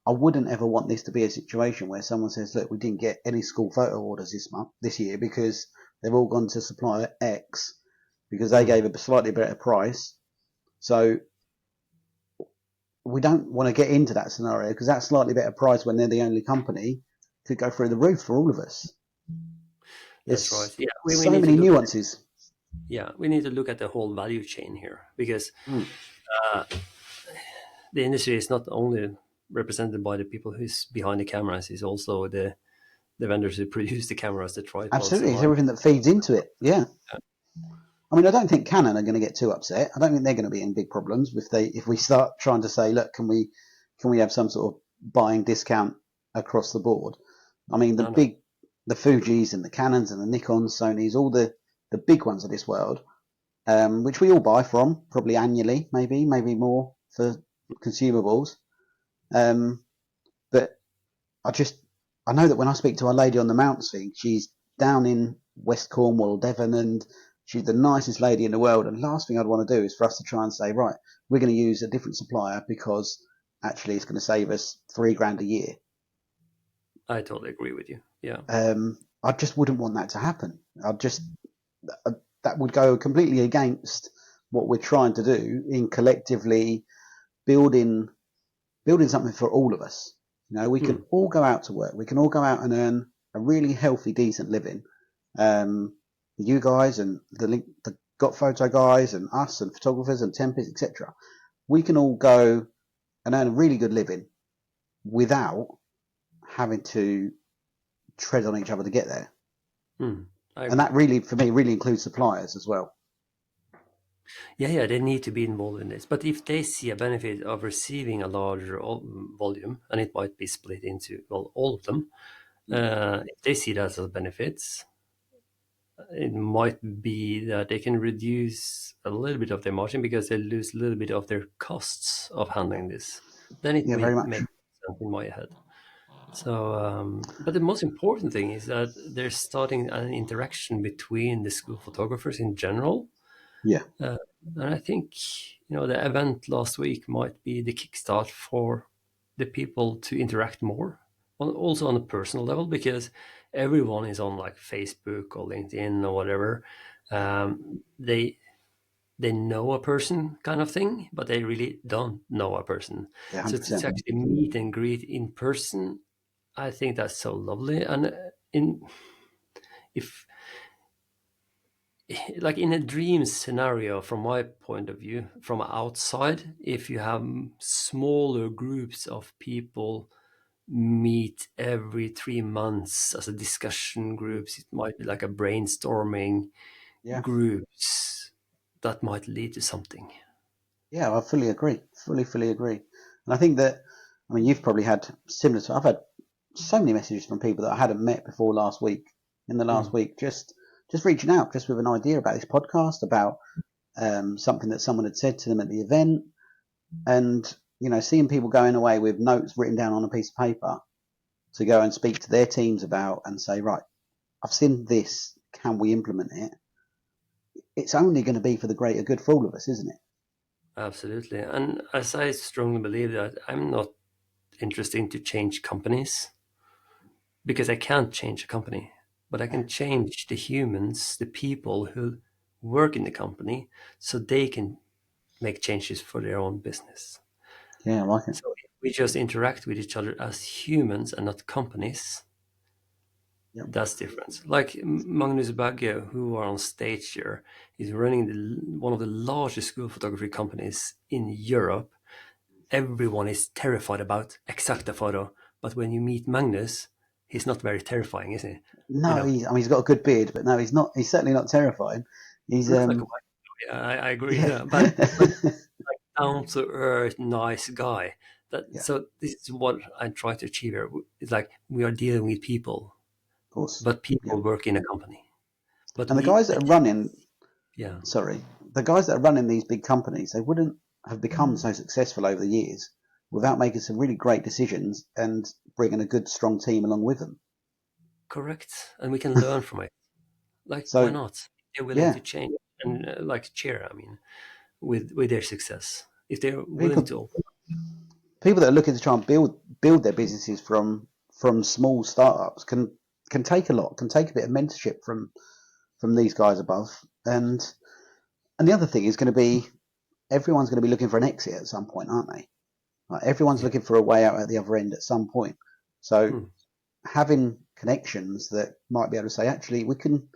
I wouldn't ever want this to be a situation where someone says, "Look, we didn't get any school photo orders this year because they've all gone to supplier X because they Mm, gave a slightly better price." So we don't want to get into that scenario because that slightly better price when they're the only company could go through the roof for all of us. that's right. There's Yeah, we so need to many look. nuances. Yeah, we need to look at the whole value chain here because Mm. uh, the industry is not only represented by the people who's behind the cameras; it's also the vendors who produce the cameras, the tripods, the Absolutely, it's lights. everything that feeds into it. Yeah. I mean, I don't think Canon are going to get too upset. I don't think they're going to be in big problems if we start trying to say, look, can we have some sort of buying discount across the board? I mean, No, no, the Fujis and the Canons and the Nikons, Sonys, all the big ones of this world, which we all buy from probably annually, maybe more for consumables. Um, but I just I know that when I speak to our lady on the mountains thing, she's down in West Cornwall, Devon, and she's the nicest lady in the world. And the last thing I'd want to do is for us to try and say, right, we're going to use a different supplier because actually it's going to save us £3,000 a year. I totally agree with you. Yeah. I just wouldn't want that to happen. Uh, that would go completely against what we're trying to do in collectively building building something for all of us. You know, we Hmm. can all go out to work. We can all go out and earn a really healthy, decent living. Um, you guys and the got photo guys and us and photographers and templates, etc. We can all go and earn a really good living without having to tread on each other to get there. Hmm. I And that agree. really, for me, really includes suppliers as well. Yeah, yeah, they need to be involved in this. But if they see a benefit of receiving a larger volume, and it might be split into, well, all of them, if they see that as a benefit, it might be that they can reduce a little bit of their margin because they lose a little bit of their costs of handling this. Then it Yeah, will very much. make sense in my head. So, but the most important thing is that they're starting an interaction between the school photographers in general, Yeah, Uh, and I think, the event last week might be the kickstart for the people to interact more, also on a personal level, because everyone is on like Facebook or LinkedIn or whatever. They know a person kind of thing, but they really don't know a person. yeah, So hundred to percent. actually meet and greet in person, I think that's so lovely. And in if like in a dream scenario, from my point of view, from outside, if you have smaller groups of people meet every 3 months as a discussion groups, it might be like a brainstorming Yeah, groups that might lead to something. yeah, I fully agree. Fully agree. And I think that, I mean, you've probably had similar to, I've had so many messages from people that I hadn't met before last week, in the last Mm. week, just reaching out, just with an idea about this podcast, about something that someone had said to them at the event, and seeing people going away with notes written down on a piece of paper to go and speak to their teams about and say, right, I've seen this, can we implement it? It's only going to be for the greater good for all of us, isn't it? Absolutely. And as I strongly believe that I'm not interested to change companies, because I can't change a company, but I can change the humans, the people who work in the company, so they can make changes for their own business. Yeah, I like it. So if we just interact with each other as humans and not companies, Yep. that's different. Like Magnus Bagge, who are on stage here, is running one of the largest school photography companies in Europe. Everyone is terrified about Exacta photo, but when you meet Magnus, he's not very terrifying, is he? You No, know, I mean, he's got a good beard, but no, he's not. He's certainly not terrifying. He's looks like a white guy. I agree, yeah, yeah, but like down to earth, nice guy. yeah, So this is what I try to achieve here. It's like we are dealing with people, of course, but yeah. people work in a company. But And the we, guys that are running, yeah, sorry, the guys that are running these big companies, they wouldn't have become so successful over the years without making some really great decisions and bringing a good, strong team along with them. correct, and we can learn from it. Like, why So not? They're willing yeah, to change and like cheer. I mean, with their success, if they're willing people to open. people that are looking to try and build their businesses from small startups can take a lot, can take a bit of mentorship from these guys above. And the other thing is going to be everyone's going to be looking for an exit at some point, aren't they? Like everyone's Yeah. looking for a way out at the other end at some point. So Hmm. having connections that might be able to say, actually, we can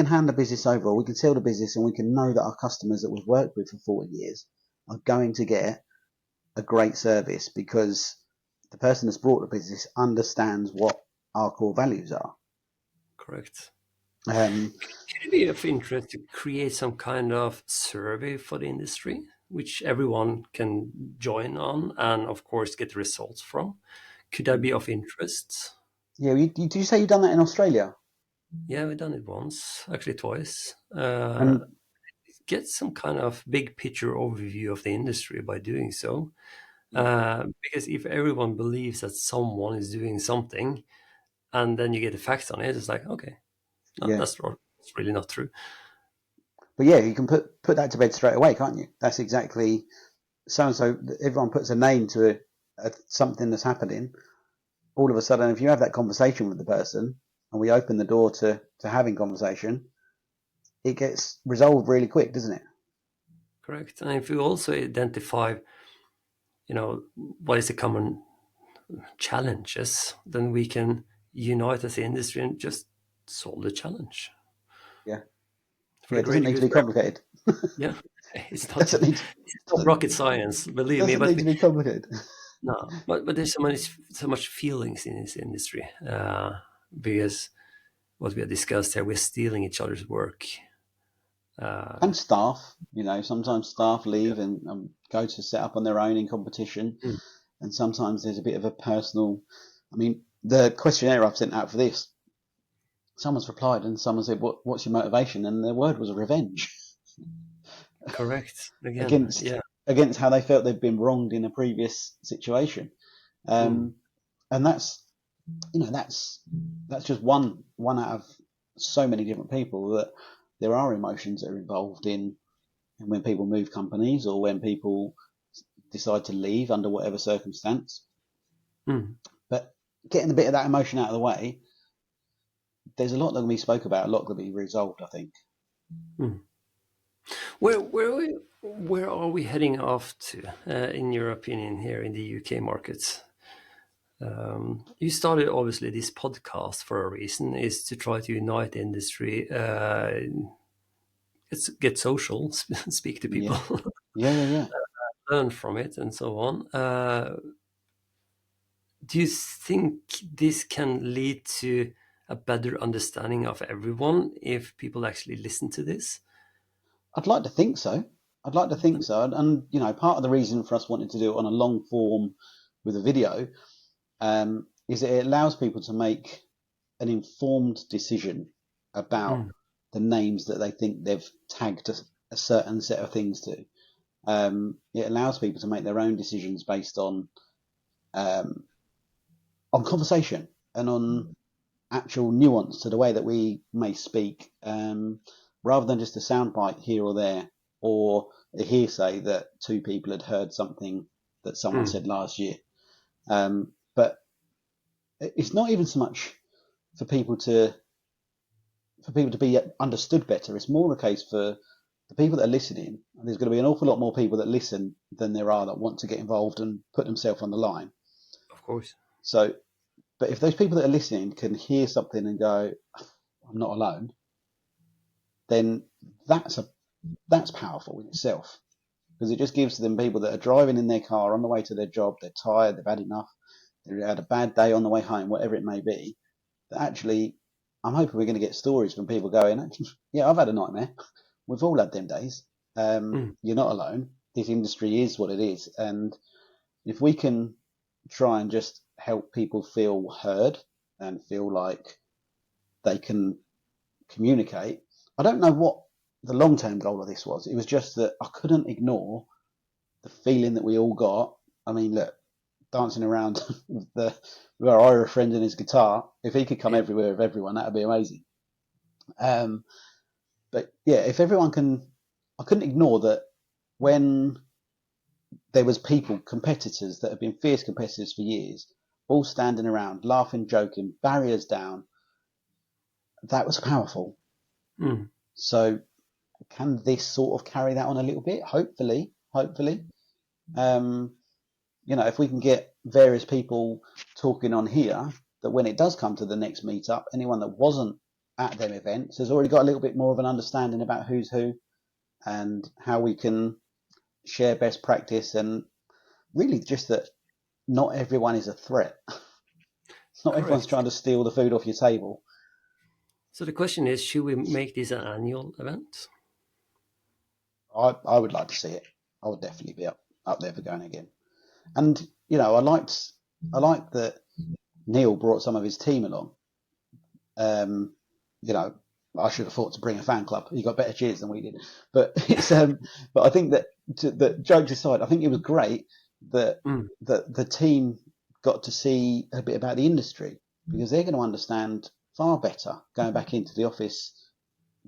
hand the business over, or we can sell the business, and we can know that our customers that we've worked with for 40 years are going to get a great service because the person that's brought the business understands what our core values are. Correct. Um, Could it be of interest to create some kind of survey for the industry, which everyone can join on and, of course, get results from? Could that be of interest? yeah, did you say you've done that in Australia? Yeah, we've done it once, actually twice. And Get some kind of big picture overview of the industry by doing so. yeah, Because if everyone believes that someone is doing something, and then you get the facts on it, it's like, okay, no, yeah. that's really not true. But yeah, you can put that to bed straight away, can't you? That's exactly so and so. Everyone puts a name to something that's happening. All of a sudden, if you have that conversation with the person, and we open the door to having conversation, it gets resolved really quick, doesn't it? Correct. And if you also identify, what is the common challenges, then we can unite as the industry and just solve the challenge Yeah, for yeah. the It doesn't greater need to good be for everyone. complicated. Yeah, it's not doesn't just need it's not doesn't, rocket science, believe me. doesn't But need to be complicated. no, but there's so much feelings in this industry, because what we have discussed here, we're stealing each other's work. Uh, And staff, sometimes staff leave and go to set up on their own in competition, mm, and sometimes there's a bit of a personal. I mean, the questionnaire I've sent out for this, someone's replied and someone said, "What's your motivation?" And their word was a revenge correct. Again, against yeah. against how they felt they'd been wronged in a previous situation. Mm, Um, and that's just one out of so many different people that there are emotions that are involved in when people move companies or when people decide to leave under whatever circumstance. Mm. But getting a bit of that emotion out of the way, there's a lot that can be spoke about, a lot that can be resolved, I think. Mm. Where are we heading off to, in your opinion, here in the UK markets? You started obviously this podcast for a reason, is to try to unite the industry, get social, speak to people, Yeah, yeah. learn from it, and so on. Do you think this can lead to a better understanding of everyone if people actually listen to this? I'd like to think so. I'd like to think so. And part of the reason for us wanting to do it on a long form with a video is that it allows people to make an informed decision about Mm. the names that they think they've tagged a certain set of things to. It allows people to make their own decisions based um, on conversation and on actual nuance to the way that we may speak, rather than just a soundbite here or there, or a hearsay that two people had heard something that someone Mm. said last year. But it's not even so much for people to be understood better. It's more a case for the people that are listening. And there's going to be an awful lot more people that listen than there are that want to get involved and put themselves on the line. Of course. So, but if those people that are listening can hear something and go, "I'm not alone," then that's powerful in itself, because it just gives them people that are driving in their car on the way to their job. They're tired. They've had enough. They had a bad day on the way home, whatever it may be. That actually, I'm hoping we're going to get stories from people going, "Yeah, I've had a nightmare. We've all had them days. Mm. You're not alone. This industry is what it is." And if we can try and just help people feel heard and feel like they can communicate, I don't know what the long term goal of this was. It was just that I couldn't ignore the feeling that we all got. I mean, look, dancing around with our Irish friend and his guitar, if he could come Yeah. everywhere with everyone, that'd be amazing. Um, but yeah, if everyone can, I couldn't ignore that when there was people, competitors that have been fierce competitors for years, all standing around, laughing, joking, barriers down. That was powerful. Mm. So can this sort of carry that on a little bit? Hopefully, hopefully. Um, if we can get various people talking on here, that when it does come to the next meetup, anyone that wasn't at them events has already got a little bit more of an understanding about who's who and how we can share best practice, and really just that not everyone is a threat. Not everyone's Correct. trying to steal the food off your table. So the question is, should we make this an annual event? I would like to see it. I would definitely be up there for going again. And I liked that Neil brought some of his team along. Um, you know, I should have thought to bring a fan club. He got better cheers than we did, but but I think that jokes aside, I think it was great that Mm. the team got to see a bit about the industry, because they're going to understand far better going back into the office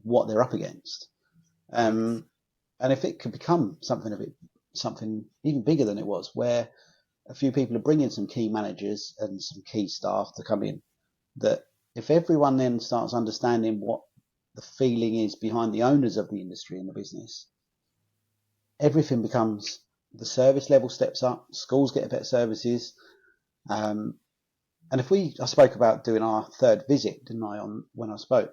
what they're up against. Correct. And if it could become something even bigger than it was, where a few people are bringing some key managers and some key staff to come in, that if everyone then starts understanding what the feeling is behind the owners of the industry and the business, everything becomes, the service level steps up, schools get better services. Um, and I spoke about doing our third visit, didn't I, when I spoke?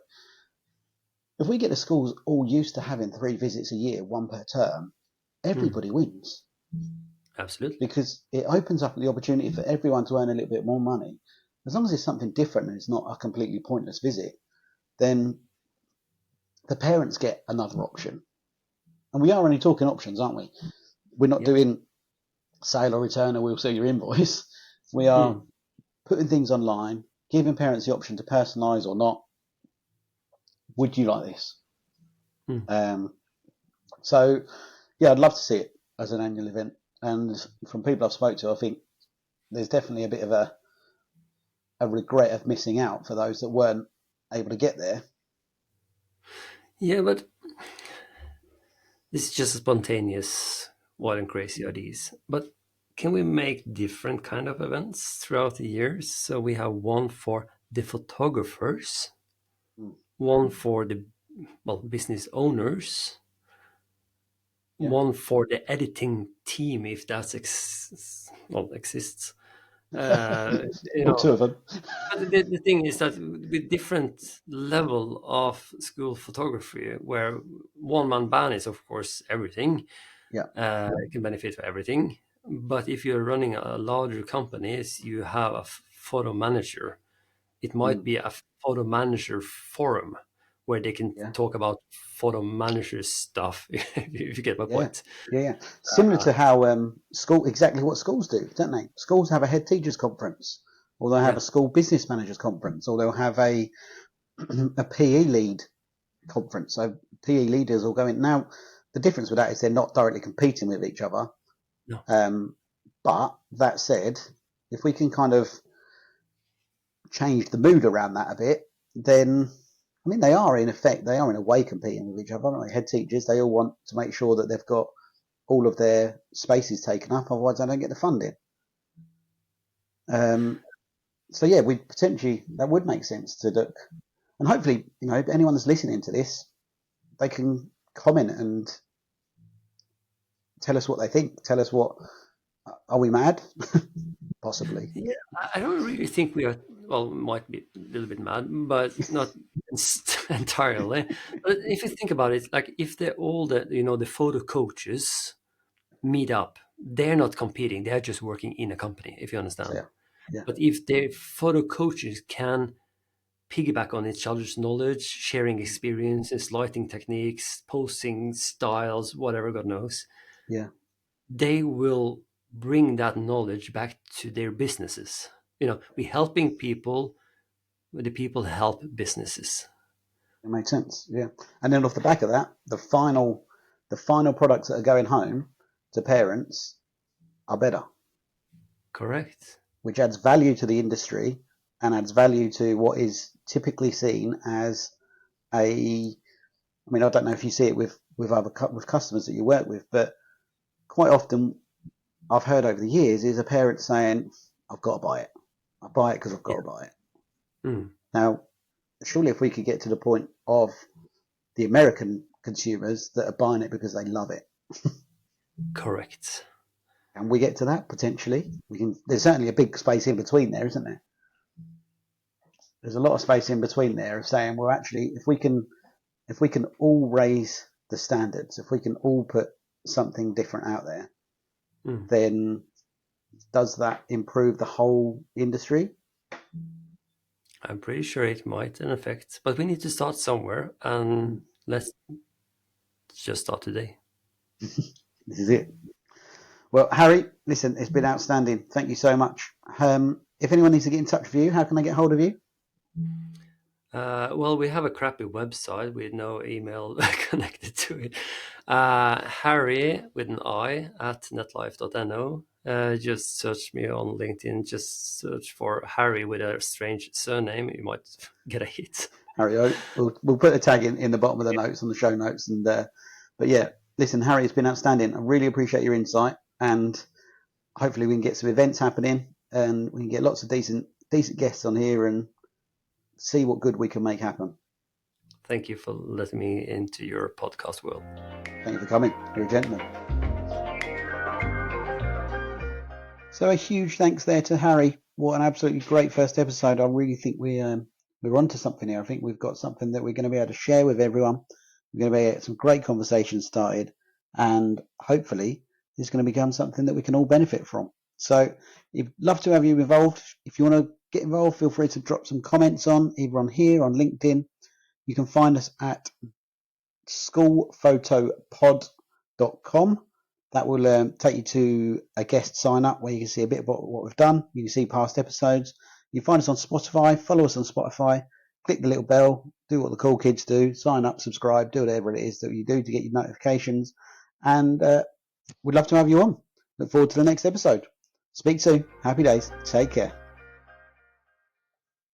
If we get the schools all used to having 3 visits a year, one per term, Mm. everybody wins, Absolutely. because it opens up the opportunity for everyone to earn a little bit more money. As long as it's something different and it's not a completely pointless visit, then the parents get another option. And we are only talking options, aren't we? We're not Yes. doing sale or return or we'll see your invoice. We are Mm. putting things online, giving parents the option to personalise or not. Would you like this? Mm. Um, so, yeah, I'd love to see it as an annual event. And from people I've spoke to, I think there's definitely a bit of a regret of missing out for those that weren't able to get there. Yeah, but this is just spontaneous, wild and crazy ideas. But can we make different kind of events throughout the years? So we have one for the photographers, Mm. one for the business owners, Yeah. one for the editing team, if that exists. Uh, you Or know, two of them. but the thing is that with different level of school photography, where one man band is of course everything, Yeah. can benefit for everything. But if you're running a larger companies, you have a photo manager. It might Mm. be a photo manager forum where they can Yeah. talk about photo manager stuff. If you get my Yeah. point. Yeah. Yeah. Similar to how exactly what schools do, don't they? Schools have a head teachers conference, or they'll have Yeah. a school business managers conference, or they'll have a a PE lead conference. So PE leaders will go in. Now, the difference with that is they're not directly competing with each other. No. But that said, if we can kind of change the mood around that a bit, then I mean they are in a way competing with each other, aren't they? Head teachers, they all want to make sure that they've got all of their spaces taken up, otherwise they don't get the funding. Um, so yeah, we potentially that would make sense to look, and hopefully, if anyone that's listening to this, they can comment and tell us what they think. Tell us what are we mad? Possibly. Yeah, I don't really think we are. Well, might be a little bit mad, but not entirely. But if you think about it, like if they're all the photo coaches meet up, they're not competing; they're just working in a company. If you So understand. yeah, yeah, But if the photo coaches can piggyback on each other's knowledge, sharing experiences, lighting techniques, posing styles, whatever God knows, yeah. they will bring that knowledge back to their businesses. We're helping people, the people help businesses. It makes sense. Yeah. And then off the back of that, the final products that are going home to parents are better, Correct. which adds value to the industry and adds value to what is typically seen as a. I mean, I don't know if you see it with customers that you work with, but quite often I've heard over the years is a parent saying, "I've got to buy it. I buy it because I've got Yeah. to buy it." Mm. Now, surely if we could get to the point of the American consumers that are buying it because they love it, Correct. and we get to that potentially, we can. There's certainly a big space in between there, isn't there? There's a lot of space in between there of saying, well, actually, if we can all raise the standards, if we can all put something different out there, Mm. then does that improve the whole industry? I'm pretty sure it might in effect, but we need to start somewhere, and let's just start today. This is it. Well, Harry, listen, it's been outstanding. Thank you so much. If anyone needs to get in touch with you, how can they get hold of you? Well, we have a crappy website with no email connected to it. Harry with an I at netlife.no. Just search me on LinkedIn. Just search for Harry with a strange surname. You might get a hit. Harry, we'll put a tag in the bottom of the notes on the show notes. But yeah, listen, Harry, it's been outstanding. I really appreciate your insight, and hopefully we can get some events happening, and we can get lots of decent guests on here and see what good we can make happen. Thank you for letting me into your podcast world. Thank you for coming. You're a gentleman. So a huge thanks there to Harry. What an absolutely great first episode. I really think we're onto something here. I think we've got something that we're going to be able to share with everyone. We're going to be able to get some great conversations started, and hopefully this is going to become something that we can all benefit from. So we'd love to have you involved. If you want to get involved, feel free to drop some comments either on here, on LinkedIn. You can find us at schoolphotopod.com. That will take you to a guest sign up where you can see a bit about what we've done. You can see past episodes. You can find us on Spotify. Follow us on Spotify. Click the little bell. Do what the cool kids do. Sign up, subscribe, do whatever it is that you do to get your notifications. And we'd love to have you on. Look forward to the next episode. Speak soon. Happy days. Take care.